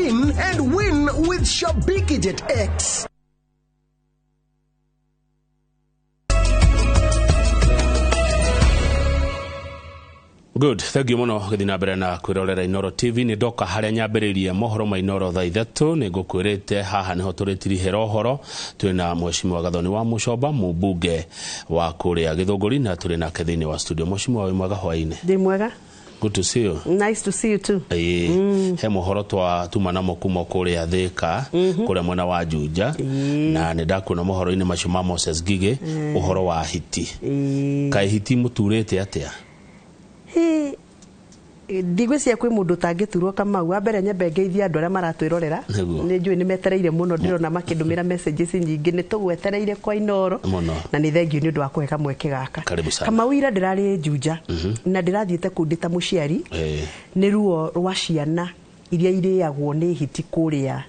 win and win with Shabiki Jet X. Good, thank you muno githina mbere na kwirorera Inoro TV ni ndoka haria nyambiririe mohoro ma Inoro thaa ithatu ni ngukwirite haha niho turitirihe rohoro twina mheshimiwa Gathoni wa Mucoba mubunge wa kuria Githunguri na turi nake thiini wa studio. Mheshimiwa wi mwega hwaine? Ndi mwega. Good to see you. Nice to see you too. He mohoro twa tumana mokuma kuria Thika kuria mwena wa Juja na ni ndakuna mohoro ine macio ma Moses Gige uhoro wa hiti. Kai hiti muturite atia? Ndigwiciria kwi mundu tangiturwo Kamau wa mbere nyambe ngeithia andu aria maratwirorera ni njui ni metereire muno ndirona makindumira messages nyingi ni tugwetereire kwa Inoro na ni thengiu ni undu wa kuheka mweke gaka. Kamau ira ndirari Juja na ndirathiete kundita muciari ni ruo rwa ciana iria iriagwo ni hiti kuria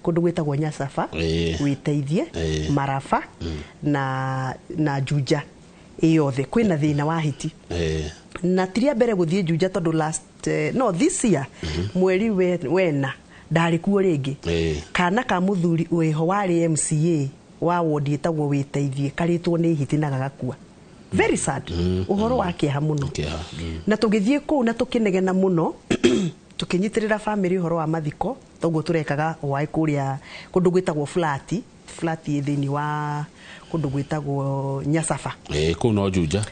kundu gwitagwo Nyasafa witeithie Marafa na Juja iyothe kwina thina wa hiti na tiria mbere guthie Juja tondu this year mweri wena ndari kuo ringi kana ka muthuri weho wari MCA wa ward itagwo witeithie karitwo ni hiti na gagakua. Very sad. Uhoro wa kieha muno na tugithie ku na tukinegena muno tukinyitirira family uhoro wa mathiko toguo turekaga wai kuria kundu gwitagwo flat thiini wa kundu gwitagwo Nyasafa ku no Juja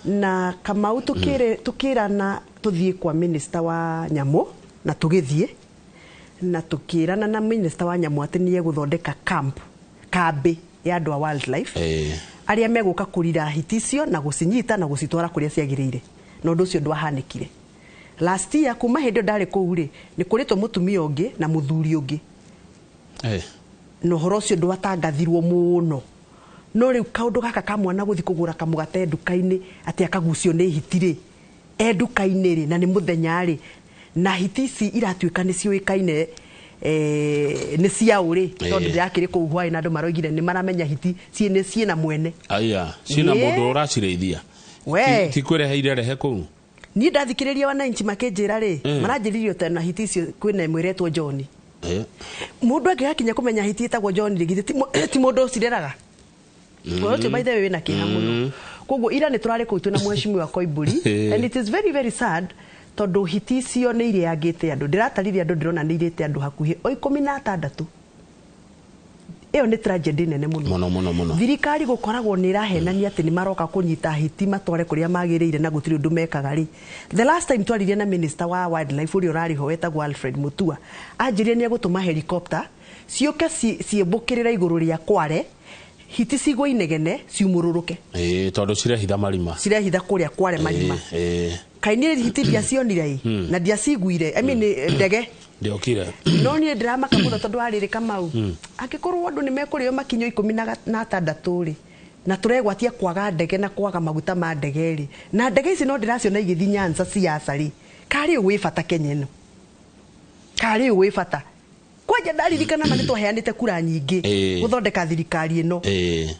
na Kamau tukirana tuthie kwa minister wa Nyamu na tugithie na tukirana na minister wa Nyamu ati nie guthondeka kambi ya andu a wildlife aria meguka kurira hiticio na gucinyita na gucitwara kuria ciagirire no ndu ucio ndwahanikire last year kuma hindi ndari kuu ri ni kuritwo mutumia ungi na muthuri ungi no horo ucio ndwatangathirwo muno no riu kaundu gaka ka mwana guthi kugura kamugate nduka-ini ati akagucio ni hitire nduka-ini ri na ni muthenya ri na hitisi iratuika ni ciuikaine ni ciauri tondu ndirakiri ku hwai na andu maroigire ni maramenya hiti ciene na mwene aya cina mundu uracirithia ti kwireheire rehe ku ni ndathikiriria wananchi makinjira ri maranjiririo tena hiti icio kwina mwiretwo John mundu angigakinya kumenya hiti itagwo John ri ti mundu ucireraga Wote by the way na kina muno. Koguo ira ni turari kuitu na mheshimiwa Koimburi and it is very very sad tondu hiti cio ni ire yagite andu ndiratarithia andu ndirona ni irite andu hakuhi 16. Iyo ni tragedy nene muno. Thirikari gukoragwo ni irahenania ati ni maroka kunyita hiti matware kuria magirire na gutiri undu mekaga ri. The last time twaririe na minister wa wildlife uri urari ho wetagwo Alfred Mutua anjirie ni gutuma helicopter cioke ciebukirira iguru ria Kware hiti cigwo inegene ciumururuke tondu cirehitha marima kuria Kware marima kaini hiti dia cionire na dia ciguire I mean ndege ndiokire no ni drama kamuno tondu arire Kamau akikorwo andu ni mekurio makinyo 16 ri na turegwatia kwaga ndege na kwaga maguta ma ndege ri na ndege ici no ndiraciona igithi Nyanza siasa ri kari wi fata Kenyeno kari wi fata kwaje ndaririkana mani twaheanite kura nyingi guthondeka thirikari ino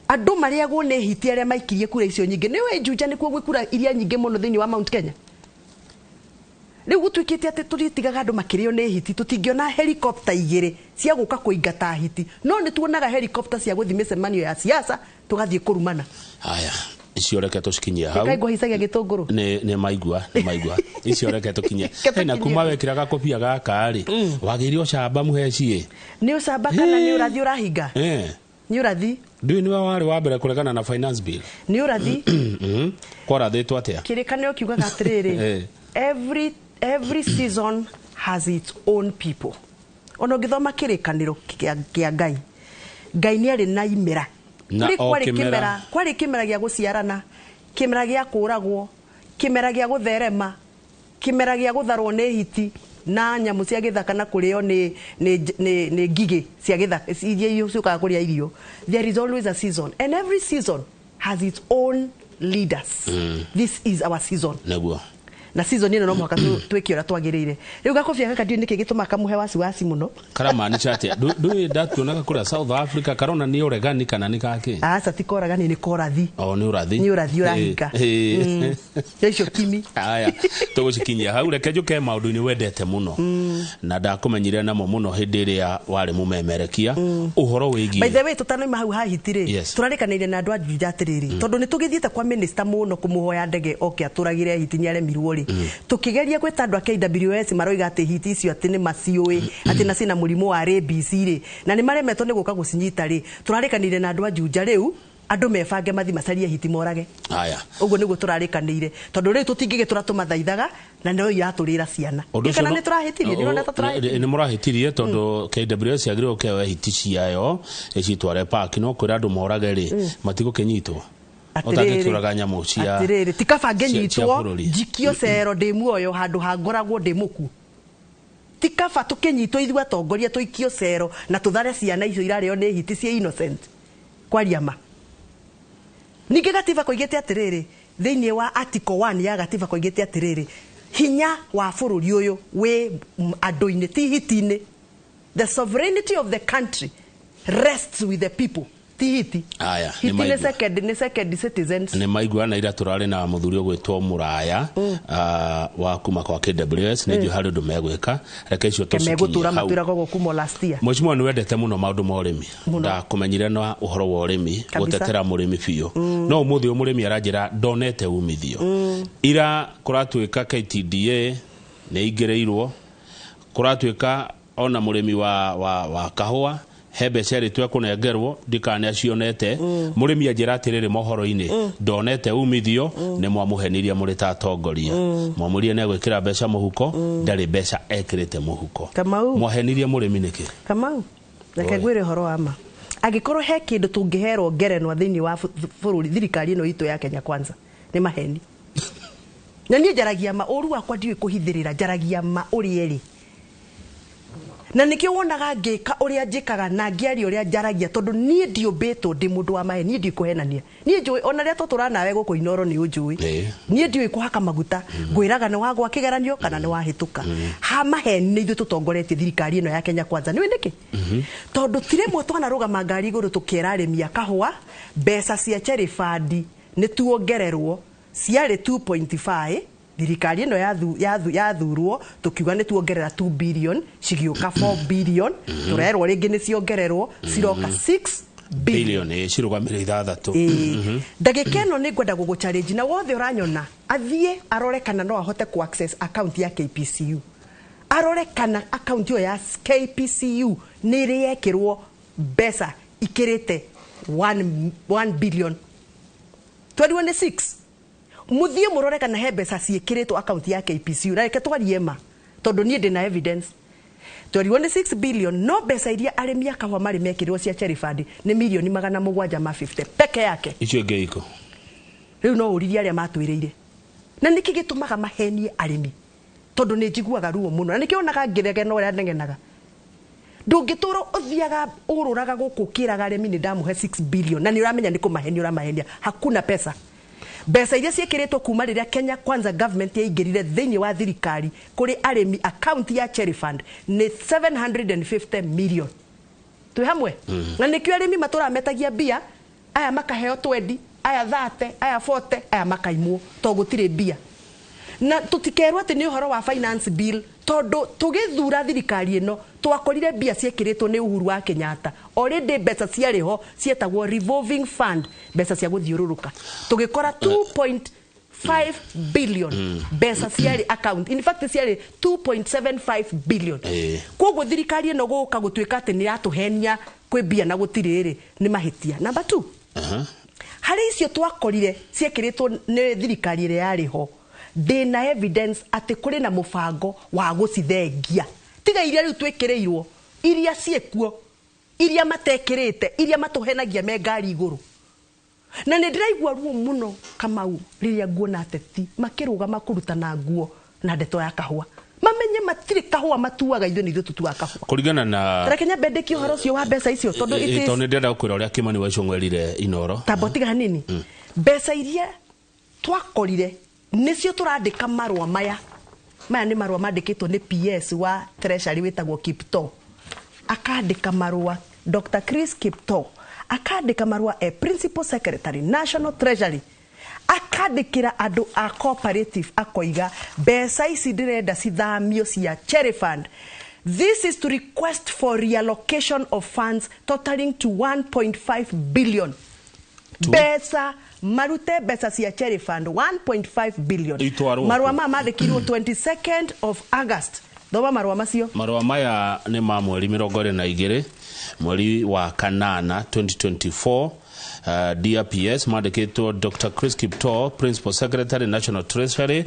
andu mariagwo ne hiti aria maikirie kura icio nyingi niwe Juja ni kuo kura iria nyingi muno thini wa Mount Kenya riu gutwikite ati turitigaga andu makirio ne hiti tutingiona helicopter igire cia guka kuingata hiti no ni tuonaga helicopter cia guthi micemanio ya siasa tugathie kurumana haya icio reke tucikinyia hau kai gohicagia gitunguru ne maigua icio reke tukinyia na kuma wekiraga kopia gaka ri wagiri ocamba muhecie ni ucamba kana ni urathi urahinga ni urathi ndu ni wari wa mbere kuregana na finance bill ni urathi kwara thitwa atia kirikanio kiugaga atiriri every season has its own people ono githoma kirikaniro kia Ngai ni ari na imera kwari kimera gia guciarana kimera gia kuragwo kimera gia gutherema kimera gia gutharwo ne hiti na nyamu cia githaka na kurio ni ngige cia githaka iria ciukaga kuria irio. There is always a season and every season has its own leaders. This is our season naguo na season ino no mwaka twikira twagirire riu gakobia gaka ndio niki gituma kamuhe wasi muno karama ni chati du ndatuonaga kura South Africa karona ni oregani kana ni kake sati koragani ni korathi ni urathi urahika yeisho kimi aya tugucikinyia hau reke juke maundu ni wendete muno na ndakumenyire namo muno hindi iria wari mumemerekia uhoro wigi by the way tutanoima hau hahitire turarikanire na andu ajujatiriri tondu ni tugithiete kwa minister muno kumuhoya ndege oke aturagire hiti ni aremirwo ri tukigeria gweta andu a KWS maroiga ati hiti icio ati ni maciui ati na cina murimu wa RBC ri na ni maremetwo ni guka gucinyita ri turarikanire na andu ajuja riu andu mebange mathi macarie hiti morage aya uguo niguo turarikanire tondu riu tutingige turatũmathaithaga na no iraturira ciana kana ni turahitirie ni rona turahitirie ni murahitirie tondu KWS agirwo kewe hiti ciayo ecitware park no kwira andu morage ri matigo kenyitwo otakiuraga nyamu cia atiriri tikabange nyitwo jikio cero ndi muoyo handu hangoragwo ndi muku tikaba tukinyitwo ithu atongoria tuikio cero na tuthare ciana icio irareo ni hiti cia innocent kwariama ninge gatiba koigete atiriri thiini wa article 1 ya gatiba koigete atiriri hinya wa bururi uyu we andu-ini ti hitini the sovereignty of the country rests with the people tihiti aya ni second citizens ni maiguana ira turari na muthuri gwitwo Muraya wa kuma kwa KWS ni hari ndu megwika reke icio tumegutura matura gogo kuma last year mweshimwa ni wendete muno maundu ma urimi nda kumenyire no uhoro wa urimi gutetera murimi biyo no umuthi umurimi aranjira ndonete umithio ira kuratuika KTDA ni igereirwo kuratuika ona murimi wa kahua hebe seri twa kunengerwo ndikane acionete murimi ajira atiriri mohoro-ini ndonete umithio ne mwamuheniria muri tatongoria mwamurie ne gwikira mbeca muhuko ndari mbeca ekirite muhuko mwahenirie murimi niki Kamau reke gwire horo ama agikorwo he kindu tungiherwo ngerenwa thiini wa bururi thirikari ino itu ya Kenya Kwanza ni maheni na nie jaragia ma oru wakwa ndiwe kuhithirira jaragia ma urieri na nikio wonaga ngika uria njikaga na ngiari uria njaragia tondu nie ndiumbitwo ndi mundu wa maheni nie ndikuhenania nie njui ona ria tutura nawe guku Inoro ni unjui nie ndiui kuhaka maguta ngwiraga ni wagwa kigeranio kana ni wahituka ha maheni ni ithu tutongoretie thirikari ino ya Kenya Kwanza ni wendeke tondu tiremwe twanaruga magari iguru tukira aremia kahua mbeca cia cherry fund ni tuongererwo ciari 2.5 thirikari ino yathurwo tukiuga ni tuongerera 2 billion cigioka 4 billion turerwo ringi ni ciongererwo ciroka 6 billion cirugamire ithathatu ndagikeno ni ngwenda gugu challenge na wothe uranyona athie arore kana no ahote ku access account ya KPCU arore kana account yo ya KPCU ni riekirwo mbeca ikirite 1 billion 2026 muthie murore kana he mbeca ciekiritwo account ya KPCU reke twariema tondu nie ndina evidence 26 billion no mbeca iria arimi akahwa mari mekirwo cia cherry fund ni milioni 750 peke yake icio ngeiko riu no uriria aria matwiriire na niki gitumaga mahenie arimi tondu ni njiguaga ruo muno na niki onaga ngirege ria nengenaga ndungituro uthiaga ururaga guku kiraga arimi ni ndamuhe 6 billion na ni uramenya ni kumahenia uramahenia hakuna pesa Besa iria ciekiritwo kuma riria Kenya Kwanza government yaingirire thiini wa thirikari kuri aremi account ya cherry fund ni 750 million. Tu hamwe na nikio aremi matura metagia bia aya makaheo 20 aya 30 aya 40 aya makaimwo to gutire bia na tutikerwa ati ni uhoro wa finance bill todo tugithura thirikari ino twakorire bia ciekiritwo ni Uhuru wa Kenyatta already besa ciariho cietagwo revolving fund besa cia guthiururuka tugikora 2.5 billion besa ciari account in fact ciari 2.75 billion koguo thirikari ino guka gutwika ati ni atuhenia kwi bia na gutiriri ni mahitia number 2 hari icio twakorire ciekiritwo ni thirikari ire yariho dena evidence ati kuri na mufango wa gucithengia tiga iria riu twekireirwo iria ciekuo iria matekirite iria matuhenagia me ngari iguru na ni ndiraigua ruo muno Kamau riria nguona ateti makiruga makurutana nguo na ndeto ya kahua mamenye matiri kahua matuaga ithu ni ithu tutua kahua kurigana na Kenya bendeki uhoro cio wa mbeca icio tondu iti tondu ndenda gukwira uria Kimani wa icongwerire Inoro tabotiga hanini mbeca iria twakorire nicio turandika marwa maya ni marwa mandikitwo ni PS wa Treasury witagwo Kipto akandika marwa Dr. Chris Kipto akandika marwa Principal Secretary National Treasury akandikira andu a cooperative akoiga mbeca ici ndirenda cithamio cia cherry fund This is to request for reallocation of funds totaling to 1.5 billion. Besa marute besa cia Cherry Fund 1.5 billion. Marua mandikirwo 22nd of August. Thoma marua macio. Marua maya ni ma mweri 22 mweri wa kanana 2024. DRPS mandikitwo Dr. Chris Kipto, Principal Secretary, National Treasury.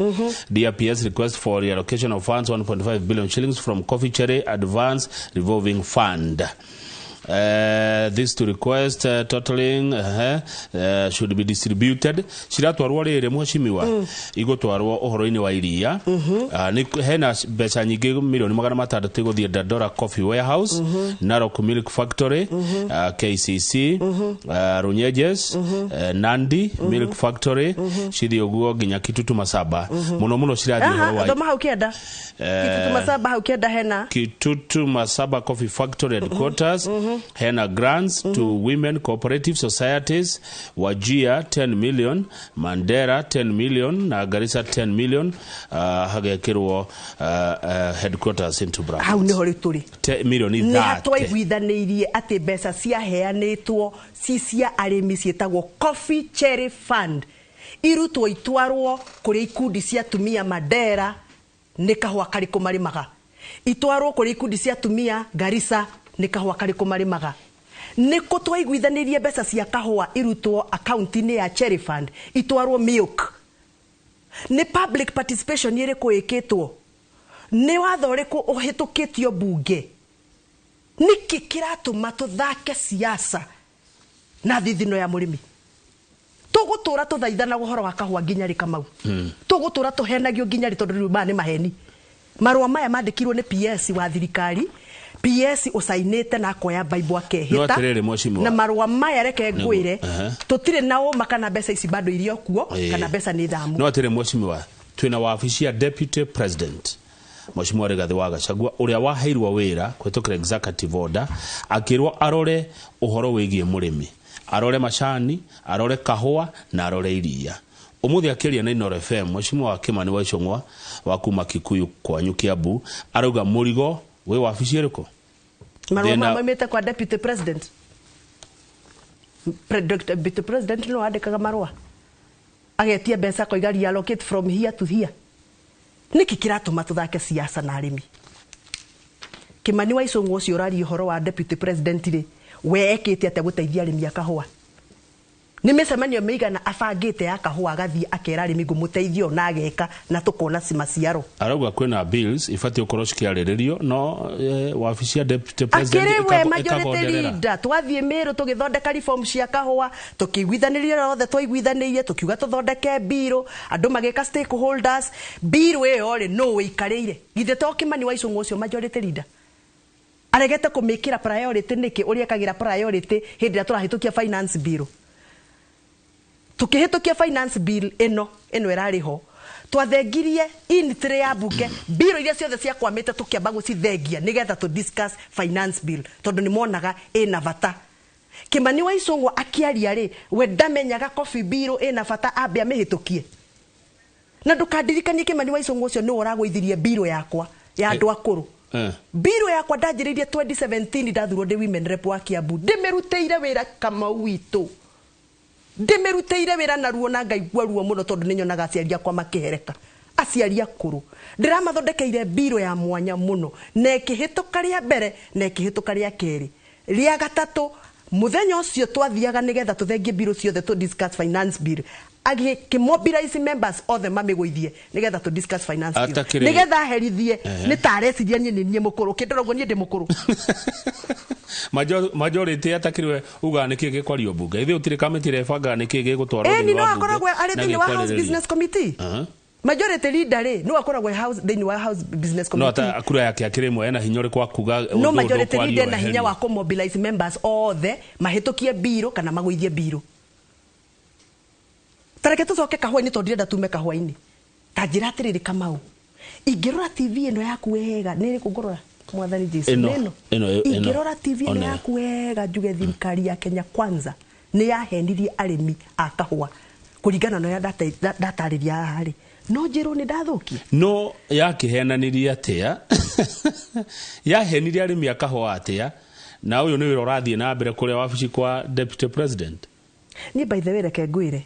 DRPS request for reallocation of funds 1.5 billion shillings from Coffee Cherry Advance Revolving Fund. This to request totaling should be distributed. Shiratwarwo rire mwashimiwa igotwarwo uhoro-ini wa iria ni hena beca nyingi milioni 600 iguthie Dandora Coffee Warehouse, Narok Milk Factory, KCC, Runyeges, Nandi Milk Factory, shiri oguo ginya Kitutu Masaba. Muno shirathi uhoro wa thoma hau kienda Kitutu Masaba hau kienda hena Kitutu Masaba Coffee Factory headquarters. Hena grants to women cooperative societies, Wajia 10 million, Mandera 10 million, na Garissa 10 million, hagekirwo headquarters into Brazil. Hau niho rituri 10 million is that. Ni hatwaiguithanirie ati mbeca cia heanitwo cia arimi cietagwo Coffee Cherry Fund irutwo itwarwo kuri ikundi cia tumia Mandera ni kahwa kariko marimaga, itwarwo kuri ikundi cia tumia Garissa ni kahwa kariko marimaga. Niko twaiguithanirie mbeca cia kahwa irutwo account-ini ya Cherry Fund itwarwo milk. Ni public participation iriku ikitwo, ni watho riku uhitukitio bunge. Niki kiratuma tuthake siasa na thithino ya murimi. Tugutura tuthaithana guhoro wa kahwa nginya rikamau. Tugutura tuhenagio nginya ritondu riu ba ni maheni. Marua maya mandikirwo ni PS wa thirikari. PS usainite na koya Bible akehita na marua maya reke ngwire tutire nao makana mbeca ici bado irio kuo kana mbeca ni thamu. No atire mwashimiwa twina wabici ya Deputy President Mwashimiwa Rigathi wa Gachagua uria waheirwo wira kwetokera executive order akirwo arore uhoro wigie murimi, arore macani, arore kahua na arore iria. Umuthi akiria na Inooro FM Mwashimiwa Kimani wa Icung'wa wa kuma Kikuyu kwa Kiambu arauga murigo we wabici iriko marua mamete kwa Deputy President. Deputy President no andikaga marua agetia mbeca koiga reallocate from here to here. Niki kiratuma tuthake siasa na arimi. Kimani wa Icung'wa ucio urari uhoro wa Deputy President ri we ekite ate guteithia arimi akahua. Ni micemanio meigana abangite ya kahua agathie akera arimi ngumuteithio na ageka na tukona maciaro. Arauga kwina bills ifati ukorwo cikiariririo no wabici ya Deputy President akiriwe majority leader twathie Meru tugithondeka reform cia kahua tukiguithanirie rothe twaiguithanirie tukiuga tuthondeke biro andu mageka stakeholders biro iyo ri no wikarire githe to Kimani wa Icung'wa ucio majority leader aregete kumikira priority niki uria kagira priority hindi turahitukia finance bill. Tukihitukia finance bill eno irariho twathengirie initire ya bunge biro iria ciothe cia kwamite tukiamba gucithengia nigetha to discuss finance bill tondu ni monaga ina bata. Kimani wa Icung'wa akiaria ri we ndamenyaga coffee bill ina bata ambe amihitukie na ndukandirikanie Kimani wa Icung'wa ucio ni uragwithirie biro yakwa ya andu akuru. Biro yakwa ndanjiririe 2017 ndathurwo ndi women rep wa Kiambu ndimirutire wira kama witu ndimirutire wira na ruo na ngaigua ruo muno tondu ninyonaga aciaria kwa makihereka aciaria kuru ndiramathondekeire biro ya mwanya muno na ikihituka ria mbere na ikihituka ria keri ria gatatu muthenya ucio twathiaga nigetha tuthengie biro ciothe to discuss finance bill mobilize members othe mamigwithie nigetha to discuss finance bill nigetha herithie ni tareciria nie mukuru kindorogwo nie ndi mukuru majority atakiriwe uga niki gikwario bunge ithe utire committee refanga niki gigutwarwo ni no akoragwo ari thini wa House Business Committee majority leader ri no akoragwo thini wa House Business Committee no akura yake akirimwe ena hinyore kwa kuga no majority leader na hinya wa ko mobilize members othe mahitukie biro kana magwithie biro. Tareke tucoke kahua-ini tondu ndirenda tume kahua-ini tanjira atiriri Kamau ingirora TV ino yaku wega niri kungorora mwathani Jesu ino ingirora TV ino yaku wega njuge thirikari ya Kenya Kwanza ni yahenirie arimi a kahua kuringana na datariria hari no njiro ni ndathuki no yakihenaniria atia yaheniria arimi akahwa atia na uyu ni wira urathie na mbere kuria wabici kwa deputy president ni by the way reke ngwire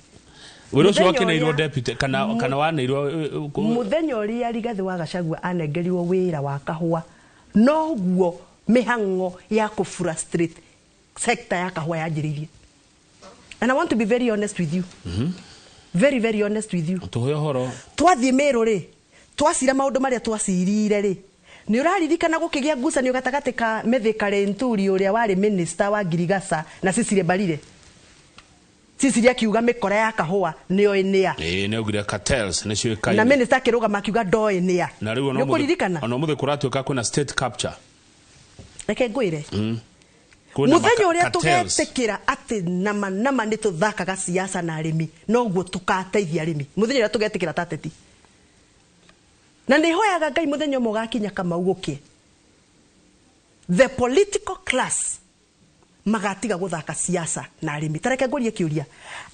wiro cio wakineirwo deputy kana waneirwo muthenya uria Rigathi wa Gachagua anengerirwo wira wa kahua no guo mihango ya ku frustrate sector ya kahua yanjiririe. And I want to be very honest with you. Very, very honest with you. Tuhoya horo. Twathie Meru ri. Twacira maundu maria twacirire ri. Ni uraririkana gukigia ngucanio gatagati ka Mithika Linturi uria wari minister wa Girigasa na Cecily Mbarire. Cecily akiuga mikora ya kahua niyo inia. Ne ugire cartels ne cio kai. Na minister akiruga makiuga ndo inia. Na riu no kuririkana. Ono muthe kuratuika kuna state capture. Reke ngwire. Muthenya uria tugetikira ati nama ni tuthakaga siasa na arimi no guo tukateithia arimi muthenya uria tugetikira tateti na ni hoyaga Ngai muthenya mo gakinya kama ugukie the political class magatiga guthaka siasa na arimi tareke ngurie kiuria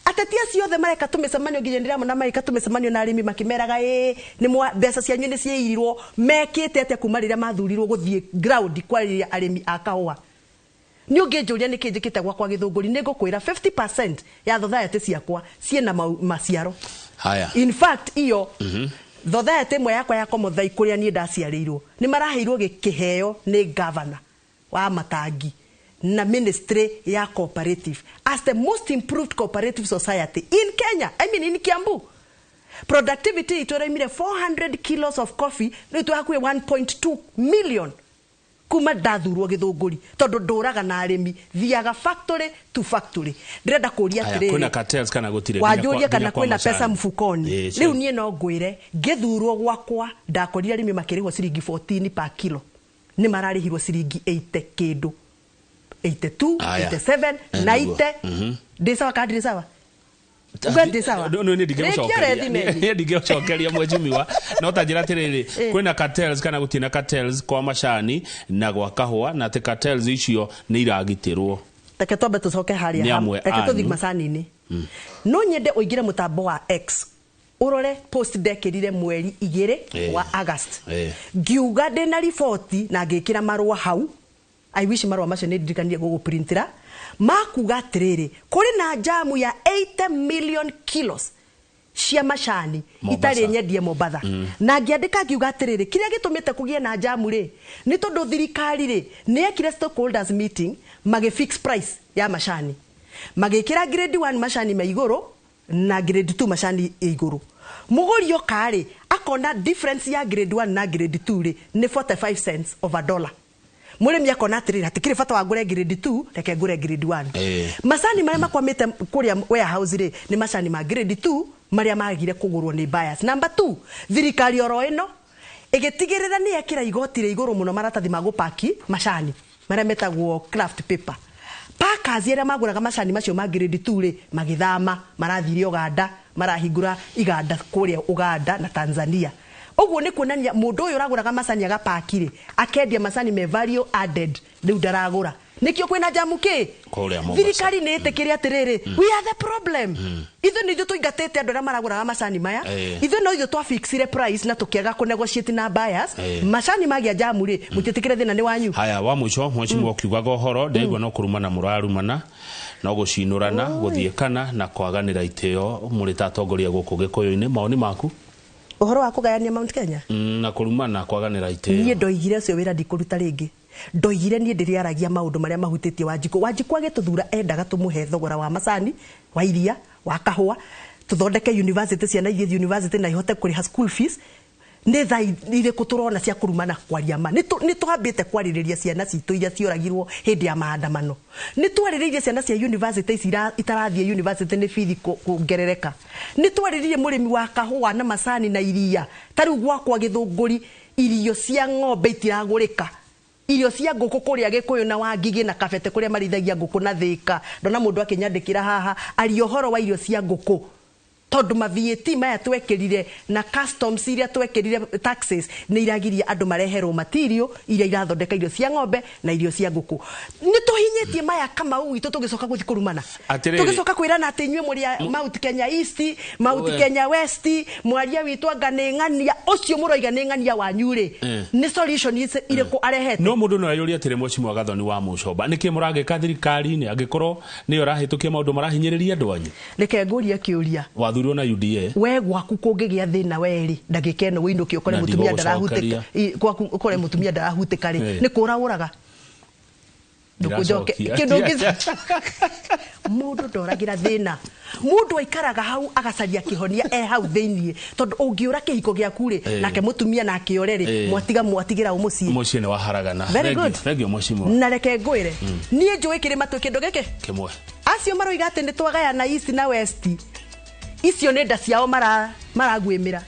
ateti acio othe mareka tumicemanio nginyendira na maika tumicemanio na arimi makimeraga ni mbeca cianyu ni cieirirwo mekite ate kuma riria mathurirwo guthie ground kwariria arimi akahwa ni ungejuria ni kinjikite kwa Githunguri ni ngukwira 50% ya society ciakwa ciena maciaro haya in fact iyo society imwe yakwa ya Komuthai kuria ni ndaciarirwo ni maraheirwo gikiheo ni governor wa Matangi na ministry ya cooperative as the most improved cooperative society in Kenya, I mean in Kiambu. Productivity itoraimire 400 kilos of coffee ni twakwe 1.2 million kuma ndathurwo Githunguri tondu nduraga na arimi thiaga factory to factory ndirenda kuria atiriri kuna cartels kana gutire wajuria kana kwina pesa mfukoni riu nie no ngwire ngithurwo gwakwa ndakorire arimi makirihwo ciringi 14 per kilo ni mararihirwo ciringi 80 kindu 82 87 90 ndisawa kadri sawa ugandi sawa no ni ndigecokeria mwejimiwa no tanjira atiriri kwina cartels kana gutina cartels kwa macani na gwa kahua na te cartels icio ni iragitirwo take tobe tucoke haria hamwe take tuthi macani-ini no nyende uingire mutambo wa X urore post ndekirire mweri 2 wa August ngiuga ndina riboti na ngikira marua hau I wish marua macio ni ndirikanie guguprintira makuga atiriri kuri na jamu ya 80 million kilos cia macani itari nyendie Mombasa na ngiandika ngiuga atiriri kiria gitumite kugie na jamu ri ni tondu thirikari ri ni ekire stockholders meeting magi fix price ya macani magikira grade 1 macani me iguru na grade 2 macani iguru muguri okari akona difference ya grade 1 na grade 2 ri ni 45 cents of a dollar murimi akona atiriri hatikiri fata wa ngure grade 2 reke ngure grade 1 macani maria makwamite kuria warehouse ri ni macani ma grade 2 maria magire kugurwo ni buyers. Number 2 thirikari oro ino igitigirira ni ekira igoti ri iguru muno maratathi ma gupaki macani maria metagwo craft paper packers iria maguraga macani macio ma grade 2 ri magithama marathiri Uganda marahingura iganda kuria Uganda na Tanzania. Oguo ni kuonania mundu uyu uraguraga macani agapakire akendia macani me value added riu ndaragura nikio kwina jamu ki thirikari ni itikiri atiriri we are the problem ithu ni ithu tuingatete andu aria maraguraga macani maya ithu no ithu twafixire price na tukiaga ku negotiate na buyers macani magia jamu ri mutitikire thina ni wanyu haya wa mwico mwecimu okiugaga uhoro ndegwa no kurumana murarumana no gucinurana guthiekana na kwaganira iteo muri tatongoria guku gikuyu-ini maoni maku uhoro wa kugayania Mount Kenya na kurumana kwaganira iteo nie ndoigire ucio wira ndikuruta ringi ndoigire nie ndiriaragia maundu maria mahutitie Wanjiku agituthura endaga tumuhe thogora wa macani wa iria wa kahua tuthondeke university ciana igithie university na ihote kuriha school fees ni thai ire kuturona cia kurumana kwaria ma ni twambite kwaririria ciana citu iria cioragirwo hindi ya maandamano ni twariririe ciana cia university itarathie university ni fees kuongerereka ni twariririe murimi wa kahua na macani na iria tariu gwakwa Githunguri irio cia ng'ombe itiragurika irio cia nguku kuria Gikuyu na Wangigi na Kabete kuria marithagia nguku na Thika ndona mundu akinyandikira haha ari uhoro wa irio cia nguku tondu ma VAT maya twekirire na customs iria twekirire taxes ni iragiria andu mareherwo material iria irathondeka irio cia ng'ombe na irio cia nguku ni tuhinyitie maya kama witu tugicoka guthi kurumana tugicoka kwirana ati inywe muri Mount Kenya East Mount Kenya West mwaria witu anga ni ng'ania ucio muroiga ni ng'ania wanyu ri ni solution iriku arehete no mundu no ayuri atire Mheshimiwa Gathoni wa Mucomba niki muragika thirikari ni agikorwo ni urahitukia maundu marahinyiriria andu anyu reke nguria kiuria wathurwo na UDA we gwaku kungigia thina weri ndagika eno winuki ukore mutumia ndarahutika gwaku ukore mutumia ndarahutika ri ni kurauraga ndukujoke kindogiza mundu ndoragira thina mundu aikaraga hau agacaria kihonia hau thiini tondu ungiura kihiko giaku ri nake mutumia na akioreri mwatigira umucii mucii ni waharagana thank you Mheshimiwa na reke ngwire nie njui kirima tu kindu giki kimwe acio maroiga ati ni twagaya na East na West icio ni nda ciao maragwimira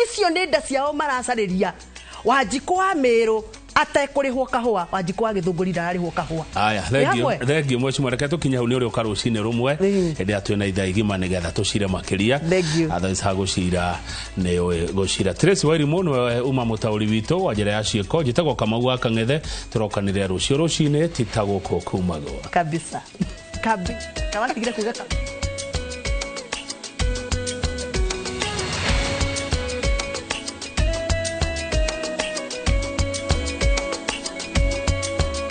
icio ni nda ciao maracariria Wanjiku wa Meru atekurihwo kahua Wanjiku wa Githunguri ndararihwo kahua aya thengi Mheshimiwa reke tukinya hu ni uri ukarucine rumwe hende atwena ithaa igima nigetha tucire makiria athaisa gucira ni gucira Tracy Wairimu no uma mutauri witu wa njira ya cieko njitagwo Kamau wa Kang'ethe turokanire rucio rucine titaguko kumagwa kabisa kawatigire kuga